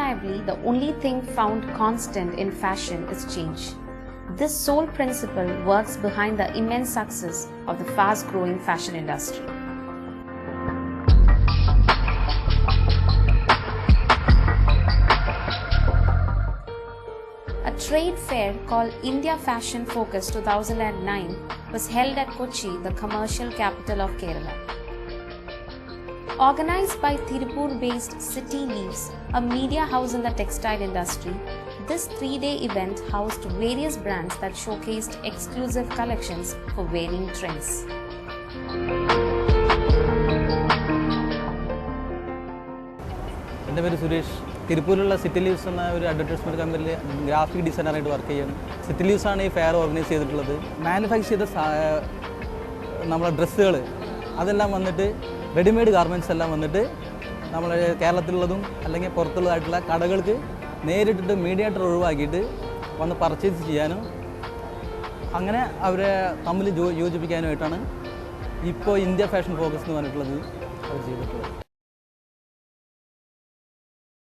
undeniably, the only thing found constant in fashion is change. This sole principle works behind the immense success of the fast-growing fashion industry. A trade fair called India Fashion Focus 2009 was held at Kochi, the commercial capital of Kerala. Organized by Tirupur-based City Leaves, a media house in the textile industry, this three-day event housed various brands that showcased exclusive collections for varying trends. എൻ്റെ പേര് Suresh. തിരുപ്പൂരിലുള്ള city leaves എന്ന ഒരു advertisement കമ്പനിയിൽ graphic ഡിസൈനറായിട്ട് work ചെയ്യാണ്. City ലീവ്സാണ് ഈ fair organise ചെയ്തിട്ടുള്ളത്. Manufacture ചെയ്ത നമ്മളെ ഡ്രസ്സുകൾ അതെല്ലാം വന്നിട്ട് റെഡിമെയ്ഡ് ഗാർമെൻറ്റ്സ് എല്ലാം വന്നിട്ട് നമ്മൾ കേരളത്തിലുള്ളതും അല്ലെങ്കിൽ പുറത്തുള്ളതായിട്ടുള്ള കടകൾക്ക് നേരിട്ടിട്ട് മീഡിയേറ്റർ ഒഴിവാക്കിയിട്ട് വന്ന് പർച്ചേസ് ചെയ്യാനും അങ്ങനെ അവരെ തമ്മിൽ യോജിപ്പിക്കാനുമായിട്ടാണ് ഇപ്പോൾ ഇന്ത്യ ഫാഷൻ ഫോക്കസ് എന്ന് പറഞ്ഞിട്ടുള്ളത് അവർ ചെയ്തിട്ടുള്ളത്.